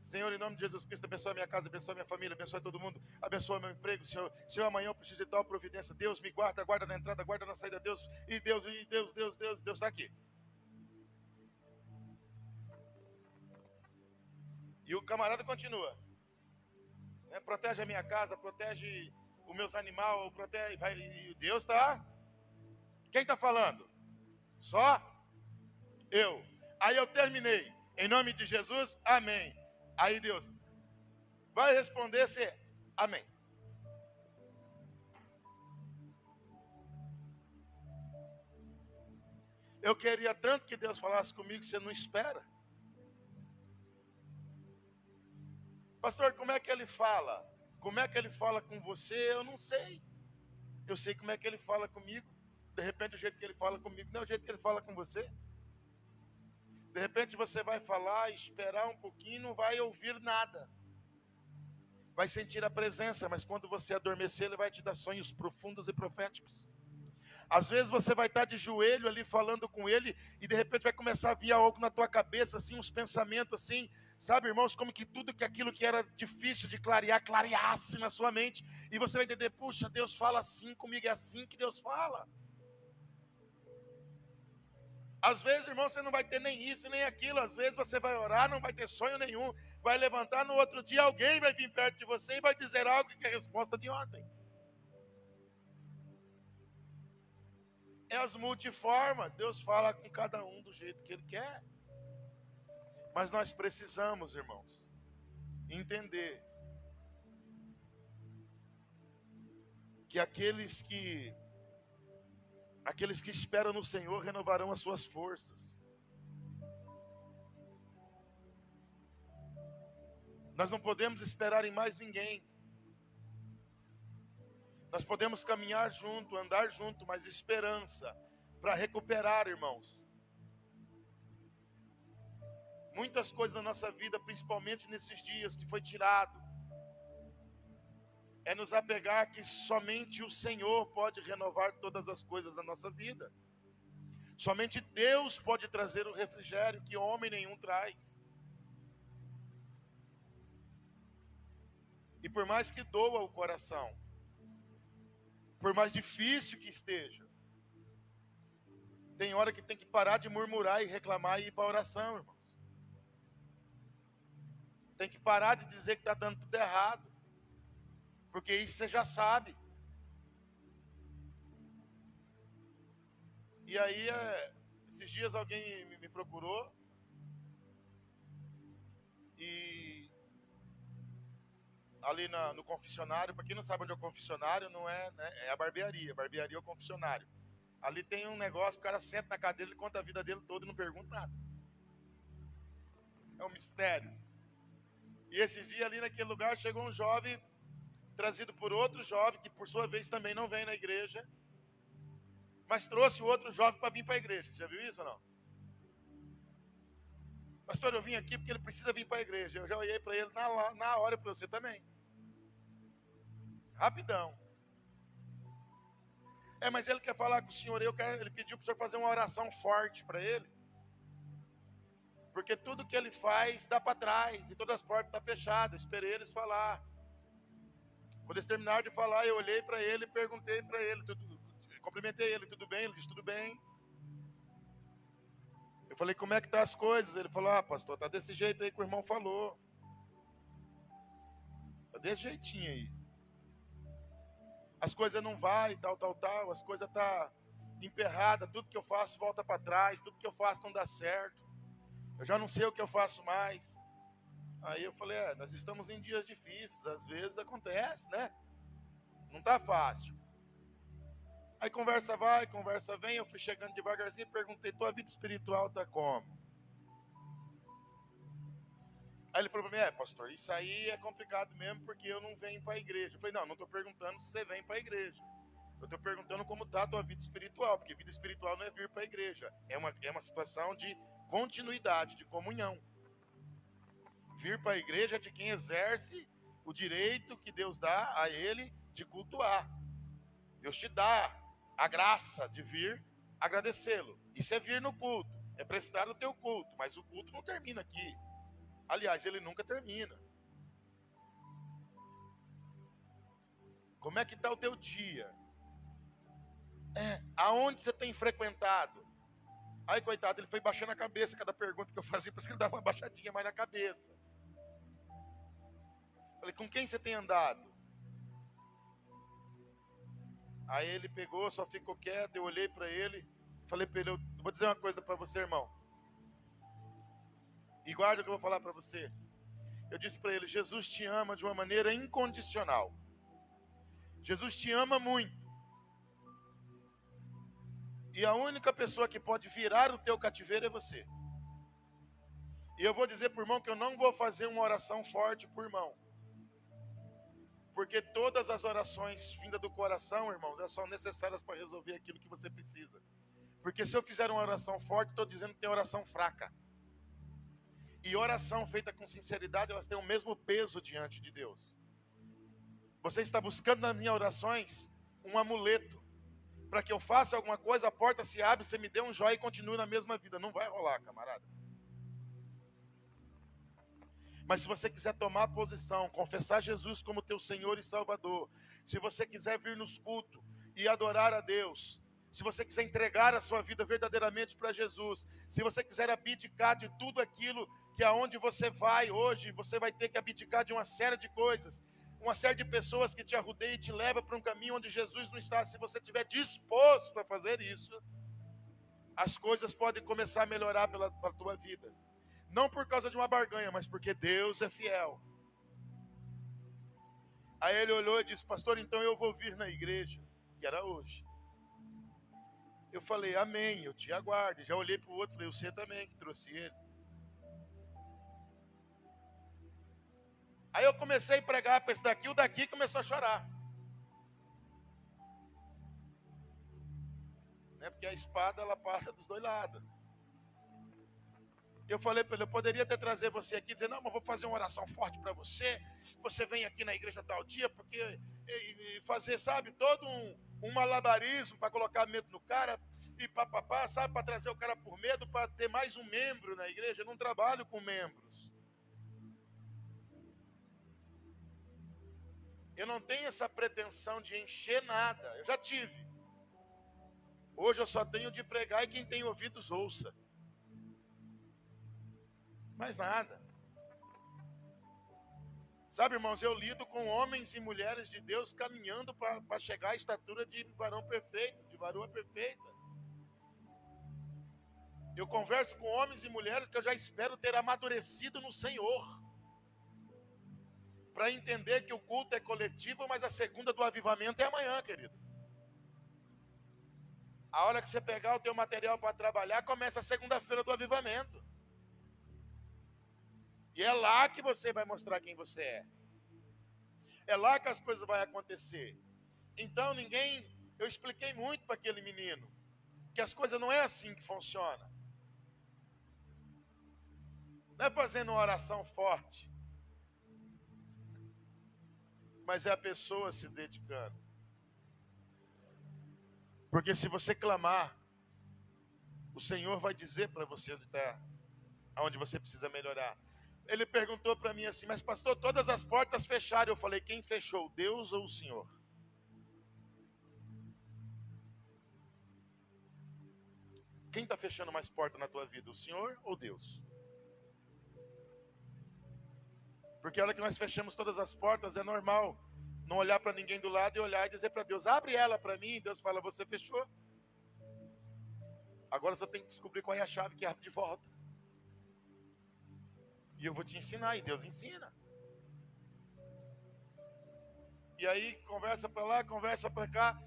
Senhor, em nome de Jesus Cristo, abençoa a minha casa, abençoa a minha família, abençoa todo mundo, abençoa meu emprego, Senhor, amanhã eu preciso de tal providência, Deus me guarda, guarda na entrada, guarda na saída, Deus está aqui. E o camarada continua, né? Protege a minha casa, protege os meus animais, protege, e Deus está, quem está falando? Só eu. Aí eu terminei, em nome de Jesus, amém. Aí Deus vai responder se amém. Eu queria tanto que Deus falasse comigo, você não espera. Pastor, como é que ele fala? Como é que ele fala com você? Eu não sei. Eu sei como é que ele fala comigo. De repente o jeito que ele fala comigo não é o jeito que ele fala com você. De repente você vai falar, esperar um pouquinho, não vai ouvir nada. Vai sentir a presença, mas quando você adormecer, ele vai te dar sonhos profundos e proféticos. Às vezes você vai estar de joelho ali falando com ele e de repente vai começar a vir algo na tua cabeça, assim, uns pensamentos assim, sabe, irmãos, como que tudo que aquilo que era difícil de clarear, clareasse na sua mente. E você vai entender, puxa, Deus fala assim comigo, é assim que Deus fala. Às vezes, irmão, você não vai ter nem isso nem aquilo. Às vezes você vai orar, não vai ter sonho nenhum. Vai levantar, no outro dia alguém vai vir perto de você e vai dizer algo que é a resposta de ontem. É as multiformas. Deus fala com cada um do jeito que Ele quer. Mas nós precisamos, irmãos, entender que aqueles que esperam no Senhor renovarão as suas forças. Nós não podemos esperar em mais ninguém. Nós podemos caminhar junto, andar junto, mas esperança para recuperar, irmãos. Muitas coisas na nossa vida, principalmente nesses dias que foi tirado, é nos apegar que somente o Senhor pode renovar todas as coisas da nossa vida. Somente Deus pode trazer o refrigério que homem nenhum traz. E por mais que doa o coração, por mais difícil que esteja, tem hora que tem que parar de murmurar e reclamar e ir para a oração, irmãos. Tem que parar de dizer que está dando tudo errado, porque isso você já sabe. E aí, esses dias alguém me procurou e ali no confessionário, para quem não sabe onde é o confessionário, não é, né, é a barbearia é o confessionário. Ali tem um negócio, o cara senta na cadeira, ele conta a vida dele toda e não pergunta nada. É um mistério. E esses dias ali naquele lugar chegou um jovem, trazido por outro jovem, que por sua vez também não vem na igreja, mas trouxe o outro jovem para vir para a igreja. Você já viu isso ou não? Pastor, eu vim aqui porque ele precisa vir para a igreja. Eu já olhei para ele na hora, para você também. Rapidão. Mas ele quer falar com o senhor, ele pediu para o senhor fazer uma oração forte para ele. Porque tudo que ele faz dá para trás, e todas as portas estão fechadas. Esperei eles falar. Quando eles terminaram de falar, eu olhei para ele e perguntei para ele, cumprimentei ele, tudo bem? Ele disse, tudo bem. Eu falei, como é que tá as coisas? Ele falou, pastor, tá desse jeito aí que o irmão falou. Tá desse jeitinho aí. As coisas não vai, tal, as coisas tá emperrada, tudo que eu faço volta para trás, tudo que eu faço não dá certo. Eu já não sei o que eu faço mais. Aí eu falei, nós estamos em dias difíceis, às vezes acontece, né? Não tá fácil. Aí conversa vai, conversa vem, eu fui chegando devagarzinho e perguntei, tua vida espiritual tá como? Aí ele falou para mim, pastor, isso aí é complicado mesmo porque eu não venho para a igreja. Eu falei, não estou perguntando se você vem para a igreja. Eu estou perguntando como está a tua vida espiritual, porque vida espiritual não é vir para a igreja. É uma situação de continuidade, de comunhão. Vir para a igreja é de quem exerce o direito que Deus dá a ele de cultuar. Deus te dá a graça de vir agradecê-lo. Isso é vir no culto, é prestar o teu culto, mas o culto não termina aqui. Aliás, ele nunca termina. Como é que está o teu dia? Aonde você tem frequentado? Aí, coitado, ele foi baixando a cabeça. Cada pergunta que eu fazia, parece que ele dava uma baixadinha mais na cabeça. Falei, com quem você tem andado? Aí ele pegou, só ficou quieto. Eu olhei para ele, falei para ele, eu vou dizer uma coisa para você, irmão. E guarda o que eu vou falar para você. Eu disse para ele, Jesus te ama de uma maneira incondicional. Jesus te ama muito. E a única pessoa que pode virar o teu cativeiro é você. E eu vou dizer para o irmão que eu não vou fazer uma oração forte para o irmão. Porque todas as orações vindas do coração, irmão, são necessárias para resolver aquilo que você precisa. Porque se eu fizer uma oração forte, estou dizendo que tem oração fraca. E oração feita com sinceridade, elas têm o mesmo peso diante de Deus. Você está buscando nas minhas orações um amuleto. Para que eu faça alguma coisa, a porta se abre, você me dê um joia e continue na mesma vida. Não vai rolar, camarada. Mas se você quiser tomar posição, confessar Jesus como teu Senhor e Salvador, se você quiser vir nos cultos e adorar a Deus, se você quiser entregar a sua vida verdadeiramente para Jesus, se você quiser abdicar de tudo aquilo que aonde você vai hoje, você vai ter que abdicar de uma série de coisas, uma série de pessoas que te arrudeiam e te levam para um caminho onde Jesus não está. Se você estiver disposto a fazer isso, as coisas podem começar a melhorar para a tua vida. Não por causa de uma barganha, mas porque Deus é fiel. Aí ele olhou e disse: pastor, então eu vou vir na igreja, que era hoje. Eu falei: amém, eu te aguardo. Já olhei para o outro e falei: você também que trouxe ele. Aí eu comecei a pregar para esse daqui, o daqui começou a chorar. Né? Porque a espada, ela passa dos dois lados. Eu falei para ele: eu poderia até trazer você aqui, dizer: não, mas vou fazer uma oração forte para você. Você vem aqui na igreja tal dia, porque fazer, sabe, todo um malabarismo para colocar medo no cara, e papapá, sabe, para trazer o cara por medo, para ter mais um membro na igreja. Eu não trabalho com membros. Eu não tenho essa pretensão de encher nada. Eu já tive. Hoje eu só tenho de pregar e quem tem ouvidos ouça. Mais nada. Sabe, irmãos, eu lido com homens e mulheres de Deus caminhando para chegar à estatura de varão perfeito, de varoa perfeita. Eu converso com homens e mulheres que eu já espero ter amadurecido no Senhor, para entender que o culto é coletivo, mas a segunda do avivamento é amanhã, querido. A hora que você pegar o teu material para trabalhar, começa a segunda-feira do avivamento. E é lá que você vai mostrar quem você é. É lá que as coisas vão acontecer. Então eu expliquei muito para aquele menino, que as coisas não é assim que funciona. Não é fazendo uma oração forte, mas é a pessoa se dedicando. Porque se você clamar, o Senhor vai dizer para você onde você precisa melhorar. Ele perguntou para mim assim: mas pastor, todas as portas fecharam. Eu falei: quem fechou, Deus ou o Senhor? Quem está fechando mais portas na tua vida, o Senhor ou Deus? Porque a hora que nós fechamos todas as portas, é normal não olhar para ninguém do lado e olhar e dizer para Deus: abre ela para mim. Deus fala: você fechou. Agora você tem que descobrir qual é a chave que abre de volta. E eu vou te ensinar, e Deus ensina. E aí, conversa para lá, conversa para cá.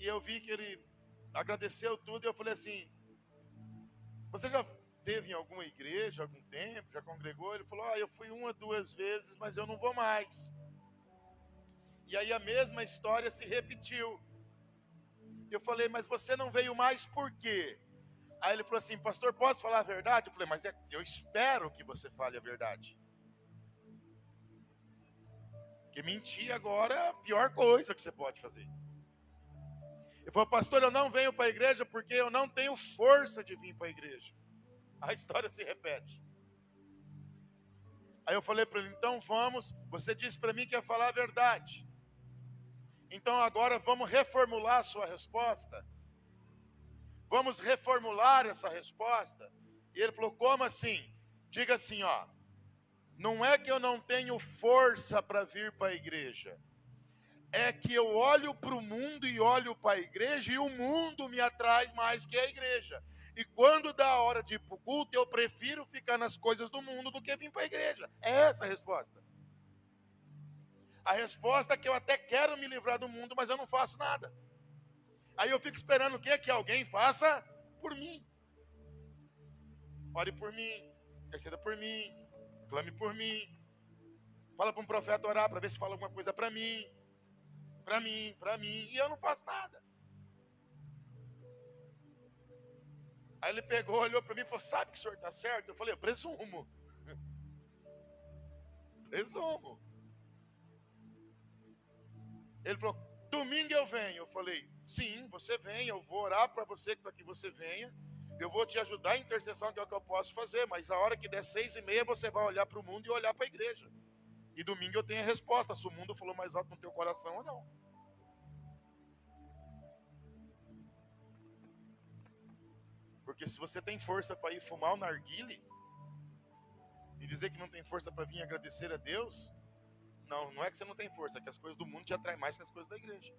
E eu vi que ele agradeceu tudo. E eu falei assim: você já esteve em alguma igreja, algum tempo, já congregou? Ele falou: eu fui 1 ou 2 vezes, mas eu não vou mais. E aí a mesma história se repetiu. Eu falei: mas você não veio mais por quê? Aí ele falou assim: pastor, posso falar a verdade? Eu falei: mas eu espero que você fale a verdade. Porque mentir agora é a pior coisa que você pode fazer. Ele falou: pastor, eu não venho para a igreja porque eu não tenho força de vir para a igreja. A história se repete. Aí eu falei para ele: então vamos, você disse para mim que ia falar a verdade. Então agora vamos reformular a sua resposta. Vamos reformular essa resposta. E ele falou: como assim? Diga assim, não é que eu não tenho força para vir para a igreja. É que eu olho para o mundo e olho para a igreja e o mundo me atrai mais que a igreja. E quando dá a hora de ir para o culto, eu prefiro ficar nas coisas do mundo do que vir para a igreja. É essa a resposta. A resposta é que eu até quero me livrar do mundo, mas eu não faço nada. Aí eu fico esperando o quê? Que alguém faça por mim. Ore por mim, interceda por mim, clame por mim. Fala para um profeta orar para ver se fala alguma coisa para mim. E eu não faço nada. Aí ele pegou, olhou para mim e falou: sabe que o senhor está certo? Eu falei: eu presumo. Presumo. Ele falou: domingo eu venho. Eu falei: sim, você vem, eu vou orar para você, para que você venha. Eu vou te ajudar em intercessão, que é o que eu posso fazer. Mas a hora que der 6:30, você vai olhar para o mundo e olhar para a igreja. E domingo eu tenho a resposta, se o mundo falou mais alto no teu coração ou não. Porque se você tem força para ir fumar o narguile e dizer que não tem força para vir agradecer a Deus, não é que você não tem força, é que as coisas do mundo te atraem mais que as coisas da igreja.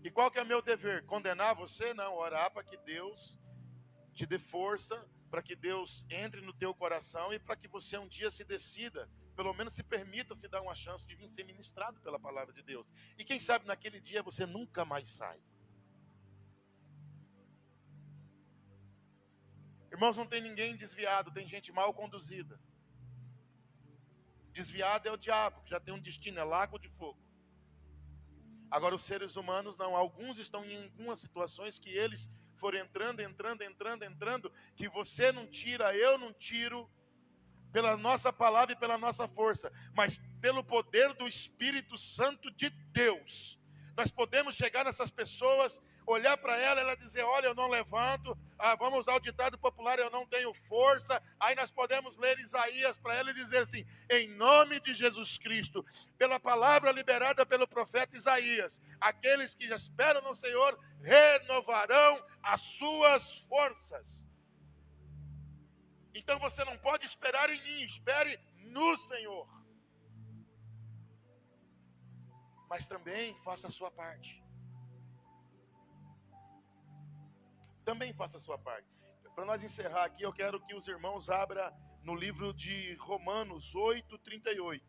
E qual que é o meu dever? Condenar você? Não, orar para que Deus te dê força para que Deus entre no teu coração e para que você um dia se decida, pelo menos se permita se dar uma chance de vir ser ministrado pela palavra de Deus. E quem sabe naquele dia você nunca mais sai. Irmãos, não tem ninguém desviado, tem gente mal conduzida. Desviado é o diabo, que já tem um destino, é lago de fogo. Agora os seres humanos não, alguns estão em algumas situações que eles foram entrando, que você não tira, eu não tiro, pela nossa palavra e pela nossa força, mas pelo poder do Espírito Santo de Deus. Nós podemos chegar nessas pessoas, olhar para ela dizer, olha, eu não levanto, vamos usar o ditado popular, eu não tenho força. Aí nós podemos ler Isaías para ela e dizer assim, em nome de Jesus Cristo, pela palavra liberada pelo profeta Isaías, aqueles que esperam no Senhor renovarão as suas forças. Então você não pode esperar em mim, espere no Senhor. Mas também faça a sua parte. Também faça a sua parte. Para nós encerrar aqui, eu quero que os irmãos abram no livro de Romanos 8:38.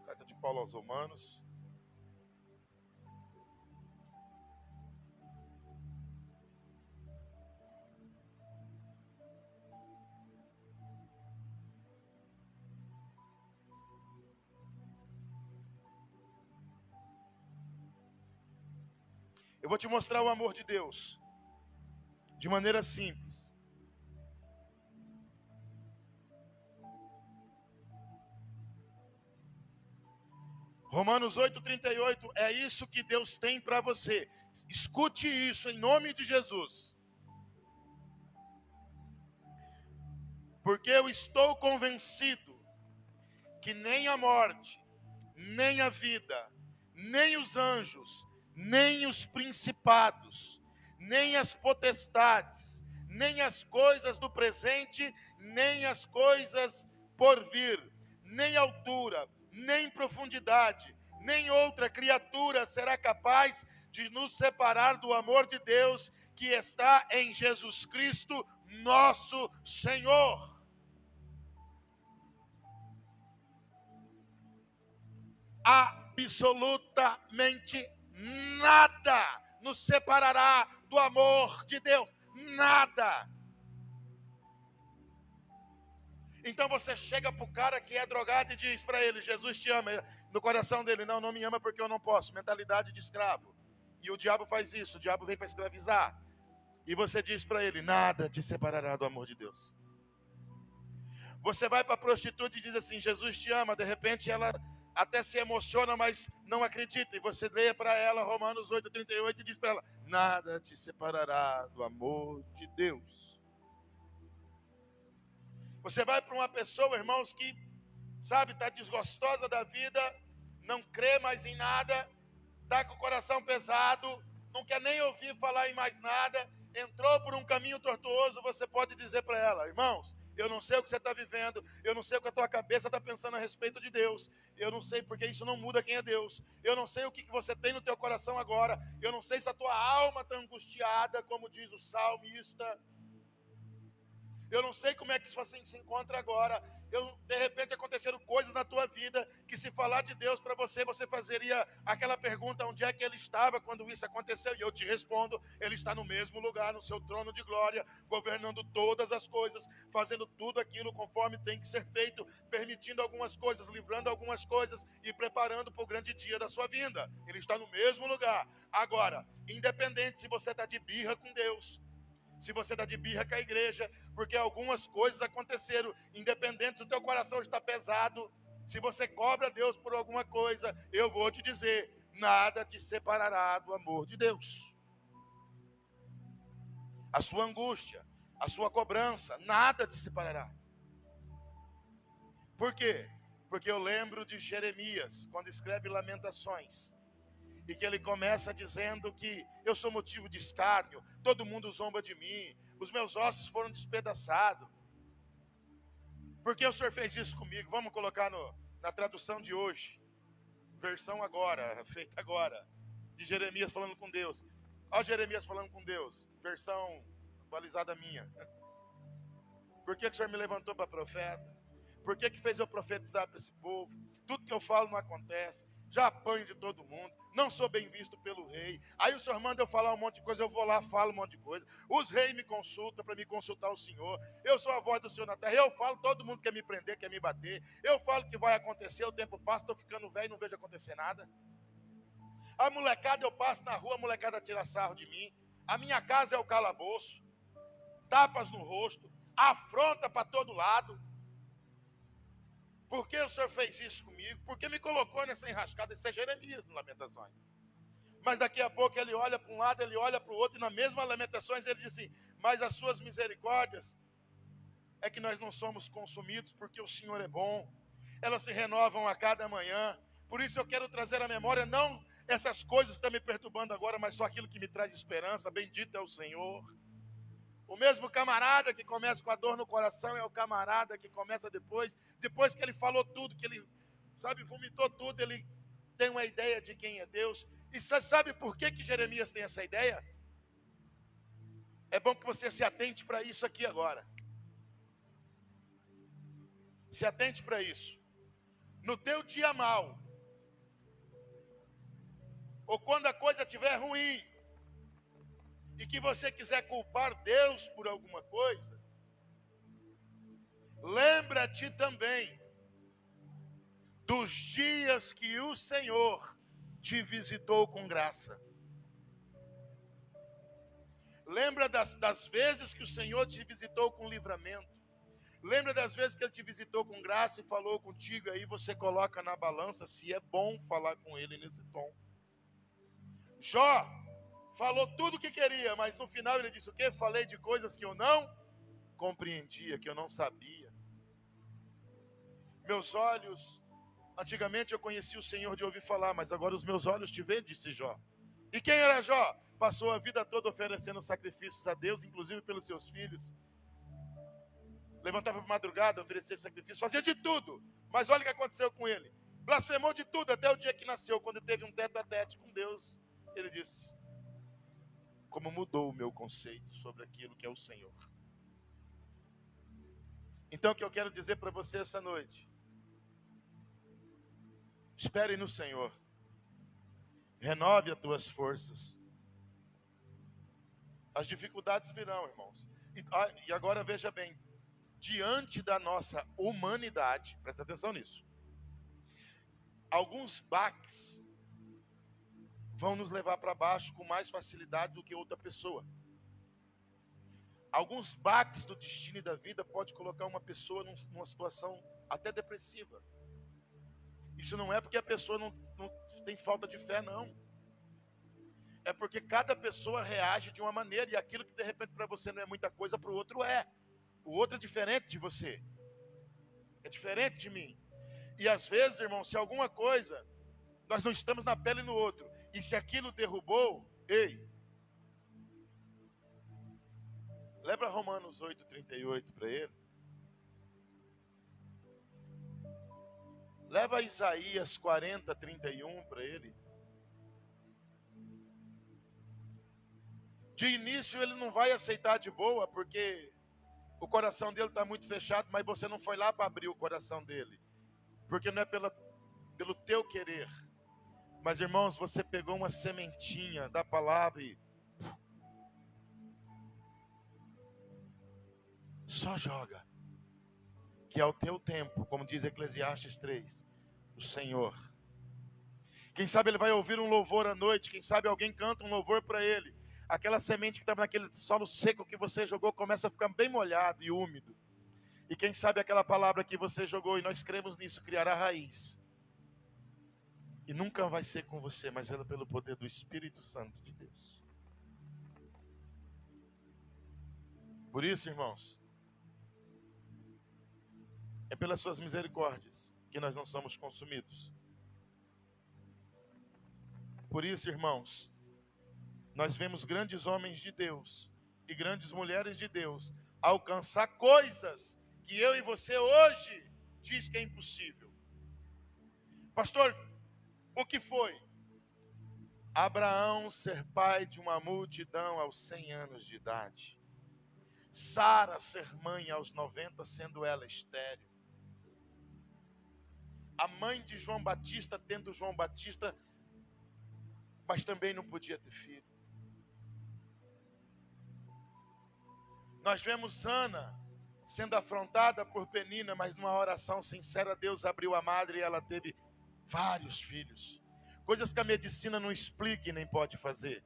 Carta de Paulo aos Romanos. Eu vou te mostrar o amor de Deus de maneira simples. Romanos 8:38 é isso que Deus tem para você. Escute isso em nome de Jesus. Porque eu estou convencido que nem a morte, nem a vida, nem os anjos, nem os principados, nem as potestades, nem as coisas do presente, nem as coisas por vir, nem altura, nem profundidade, nem outra criatura será capaz de nos separar do amor de Deus que está em Jesus Cristo, nosso Senhor. Absolutamente nada nos separará do amor de Deus. Nada. Então você chega para o cara que é drogado e diz para ele, Jesus te ama. No coração dele, não me ama porque eu não posso. Mentalidade de escravo. E o diabo faz isso, o diabo vem para escravizar. E você diz para ele, nada te separará do amor de Deus. Você vai para a prostituta e diz assim, Jesus te ama. De repente ela até se emociona, mas não acredita. E você lê para ela Romanos 8:38 e diz para ela, nada te separará do amor de Deus. Você vai para uma pessoa, irmãos, que, sabe, está desgostosa da vida, não crê mais em nada, está com o coração pesado, não quer nem ouvir falar em mais nada, entrou por um caminho tortuoso, você pode dizer para ela, irmãos, eu não sei o que você está vivendo, eu não sei o que a tua cabeça está pensando a respeito de Deus, eu não sei porque isso não muda quem é Deus, eu não sei o que você tem no teu coração agora, eu não sei se a tua alma está angustiada, como diz o salmista, eu não sei como é que isso assim se encontra agora. De repente aconteceram coisas na tua vida que se falar de Deus para você, você fazeria aquela pergunta, onde é que ele estava quando isso aconteceu? E eu te respondo, ele está no mesmo lugar, no seu trono de glória, governando todas as coisas, fazendo tudo aquilo conforme tem que ser feito, permitindo algumas coisas, livrando algumas coisas e preparando para o grande dia da sua vinda. Ele está no mesmo lugar. Agora, independente se você está de birra com Deus, se você está de birra com a igreja, porque algumas coisas aconteceram, independente do teu coração estar pesado, se você cobra Deus por alguma coisa, eu vou te dizer, nada te separará do amor de Deus. A sua angústia, a sua cobrança, nada te separará. Por quê? Porque eu lembro de Jeremias, quando escreve Lamentações, e que ele começa dizendo que eu sou motivo de escárnio, todo mundo zomba de mim, os meus ossos foram despedaçados. Por que o Senhor fez isso comigo? Vamos colocar na tradução de hoje. versão agora, feita agora, de Jeremias falando com Deus. Olha Jeremias falando com Deus, versão atualizada minha. Por que o Senhor me levantou para profeta? Por que fez eu profetizar para esse povo? Tudo que eu falo não acontece. Já apanho de todo mundo. Não sou bem visto pelo rei. Aí o Senhor manda eu falar um monte de coisa. Eu vou lá, falo um monte de coisa. Os reis me consultam para me consultar o Senhor. Eu sou a voz do Senhor na terra. Eu falo, todo mundo quer me prender, quer me bater. Eu falo que vai acontecer, o tempo passa, estou ficando velho e não vejo acontecer nada. A molecada, eu passo na rua, a molecada tira sarro de mim. A minha casa é o calabouço. Tapas no rosto. Afronta para todo lado. Por que o Senhor fez isso comigo? Por que me colocou nessa enrascada? Isso é Jeremias em Lamentações. Mas daqui a pouco ele olha para um lado, ele olha para o outro, e na mesma Lamentações ele diz assim: mas as suas misericórdias é que nós não somos consumidos, porque o Senhor é bom. Elas se renovam a cada manhã. Por isso eu quero trazer à memória, não essas coisas que estão me perturbando agora, mas só aquilo que me traz esperança. Bendito é o Senhor. O mesmo camarada que começa com a dor no coração é o camarada que começa depois que ele falou tudo, que ele, vomitou tudo, ele tem uma ideia de quem é Deus. E você sabe por que Jeremias tem essa ideia? É bom que você se atente para isso aqui agora. Se atente para isso. No teu dia mal, ou quando a coisa estiver ruim, e que você quiser culpar Deus por alguma coisa, lembra-te também dos dias que o Senhor te visitou com graça. Lembra das vezes que o Senhor te visitou com livramento. Lembra das vezes que Ele te visitou com graça e falou contigo, aí você coloca na balança se é bom falar com Ele nesse tom. Jó falou tudo o que queria, mas no final ele disse o quê? Falei de coisas que eu não compreendia, que eu não sabia. Meus olhos, antigamente eu conhecia o Senhor de ouvir falar, mas agora os meus olhos te veem, disse Jó. E quem era Jó? Passou a vida toda oferecendo sacrifícios a Deus, inclusive pelos seus filhos. Levantava para madrugada, oferecia sacrifício, fazia de tudo. Mas olha o que aconteceu com ele. Blasfemou de tudo até o dia que nasceu, quando teve um tete-a-tete com Deus. Ele disse: como mudou o meu conceito sobre aquilo que é o Senhor. Então o que eu quero dizer para você essa noite: espere no Senhor. Renove as tuas forças. As dificuldades virão, irmãos. E agora veja bem, diante da nossa humanidade, presta atenção nisso, alguns baques vão nos levar para baixo com mais facilidade do que outra pessoa. Alguns baques do destino e da vida pode colocar uma pessoa numa situação até depressiva. Isso não é porque a pessoa não tem falta de fé, não. É porque cada pessoa reage de uma maneira, e aquilo que de repente para você não é muita coisa, para o outro é. O outro é diferente de você. É diferente de mim. E às vezes, irmão, se alguma coisa, nós não estamos na pele no outro, e se aquilo derrubou, ei, lembra Romanos 8:38 para ele? Leva Isaías 40:31 para ele. De início ele não vai aceitar de boa, porque o coração dele está muito fechado, mas você não foi lá para abrir o coração dele. Porque não é pelo teu querer. Mas, irmãos, você pegou uma sementinha da palavra e só joga. Que ao teu tempo, como diz Eclesiastes 3, o Senhor. Quem sabe ele vai ouvir um louvor à noite, quem sabe alguém canta um louvor para ele. Aquela semente que estava naquele solo seco que você jogou começa a ficar bem molhado e úmido. E quem sabe aquela palavra que você jogou, e nós cremos nisso, criará raiz. E nunca vai ser com você, mas é pelo poder do Espírito Santo de Deus. Por isso, irmãos, é pelas suas misericórdias que nós não somos consumidos. Por isso, irmãos, nós vemos grandes homens de Deus e grandes mulheres de Deus alcançar coisas que eu e você hoje diz que é impossível. Pastor, O que foi? Abraão ser pai de uma multidão aos 100 anos de idade. Sara ser mãe aos 90, sendo ela estéril. A mãe de João Batista tendo João Batista, mas também não podia ter filho. Nós vemos Ana sendo afrontada por Penina, mas numa oração sincera, Deus abriu a madre e ela teve vários filhos. Coisas que a medicina não explica e nem pode fazer.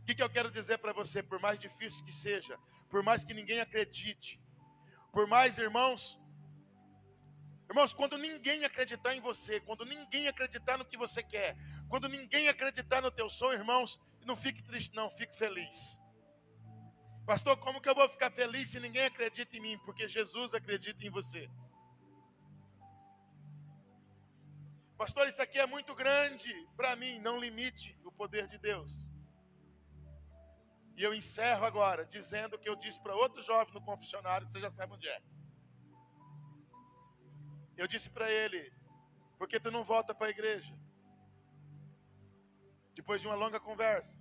O que eu quero dizer para você? Por mais difícil que seja, por mais que ninguém acredite, por mais, irmãos, quando ninguém acreditar em você, quando ninguém acreditar no que você quer, quando ninguém acreditar no teu sonho, irmãos, não fique triste não, fique feliz. Pastor, como que eu vou ficar feliz se ninguém acredita em mim? Porque Jesus acredita em você. Pastor, isso aqui é muito grande para mim, não limite o poder de Deus. E eu encerro agora dizendo o que eu disse para outro jovem no confessionário, que você já sabe onde é. Eu disse para ele, por que tu não volta para a igreja? Depois de uma longa conversa.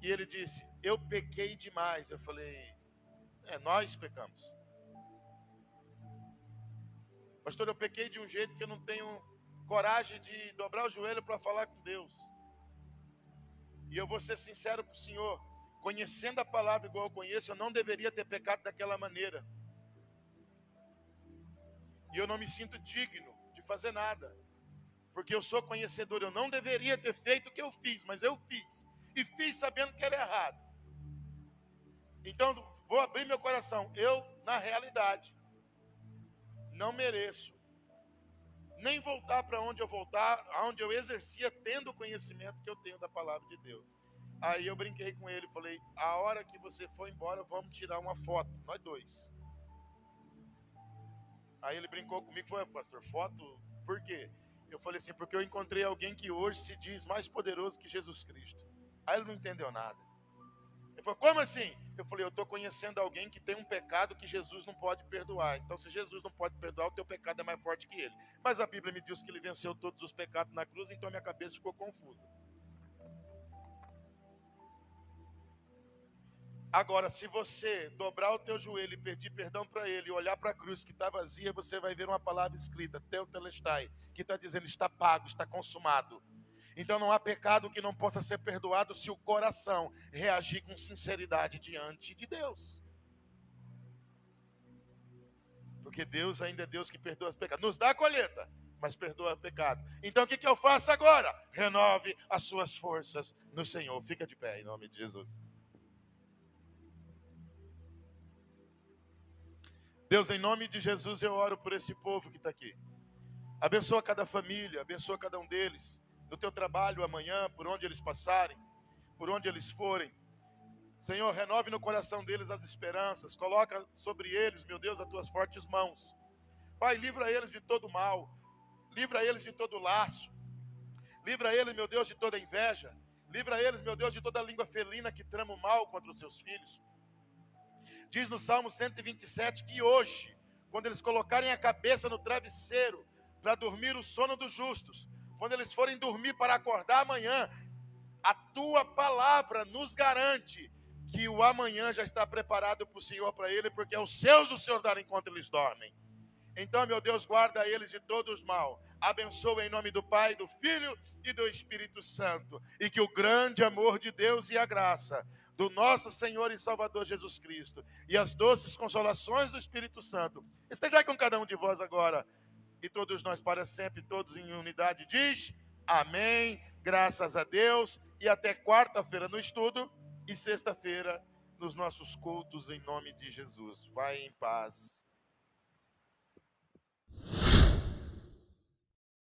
E ele disse, eu pequei demais. Eu falei, nós pecamos. Pastor, eu pequei de um jeito que eu não tenho coragem de dobrar o joelho para falar com Deus. E eu vou ser sincero para o Senhor, conhecendo a palavra igual eu conheço, eu não deveria ter pecado daquela maneira. E eu não me sinto digno de fazer nada, porque eu sou conhecedor. Eu não deveria ter feito o que eu fiz, mas eu fiz. E fiz sabendo que era errado. Então, vou abrir meu coração. Eu, na realidade, não mereço nem voltar para onde eu exercia, tendo o conhecimento que eu tenho da palavra de Deus. Aí eu brinquei com ele, falei, a hora que você for embora, vamos tirar uma foto, nós dois. Aí ele brincou comigo, foi, pastor, foto, por quê? Eu falei assim, porque eu encontrei alguém que hoje se diz mais poderoso que Jesus Cristo. Aí ele não entendeu nada. Ele falou, como assim? Eu falei, eu estou conhecendo alguém que tem um pecado que Jesus não pode perdoar. Então, se Jesus não pode perdoar, o teu pecado é mais forte que ele. Mas a Bíblia me diz que ele venceu todos os pecados na cruz, então a minha cabeça ficou confusa. Agora, se você dobrar o teu joelho e pedir perdão para ele e olhar para a cruz que está vazia, você vai ver uma palavra escrita, Teotelestai, que está dizendo, está pago, está consumado. Então não há pecado que não possa ser perdoado se o coração reagir com sinceridade diante de Deus. Porque Deus ainda é Deus que perdoa os pecados. Nos dá a colheita, mas perdoa o pecado. Então o que eu faço agora? Renove as suas forças no Senhor. Fica de pé em nome de Jesus. Deus, em nome de Jesus, eu oro por esse povo que está aqui. Abençoa cada família, abençoa cada um deles. No teu trabalho amanhã, por onde eles passarem, por onde eles forem. Senhor, renove no coração deles as esperanças. Coloca sobre eles, meu Deus, as tuas fortes mãos. Pai, livra eles de todo mal. Livra eles de todo laço. Livra eles, meu Deus, de toda inveja. Livra eles, meu Deus, de toda língua felina que trama o mal contra os seus filhos. Diz no Salmo 127 que hoje, quando eles colocarem a cabeça no travesseiro para dormir o sono dos justos, quando eles forem dormir para acordar amanhã, a tua palavra nos garante que o amanhã já está preparado para o Senhor, para ele, porque é os seus o Senhor dará enquanto eles dormem. Então, meu Deus, guarda eles de todos os mal. Abençoa em nome do Pai, do Filho e do Espírito Santo. E que o grande amor de Deus e a graça do nosso Senhor e Salvador Jesus Cristo e as doces consolações do Espírito Santo esteja com cada um de vós agora e todos nós para sempre, todos em unidade. Diz amém, graças a Deus, e até quarta-feira no estudo e sexta-feira nos nossos cultos em nome de Jesus. Vai em paz.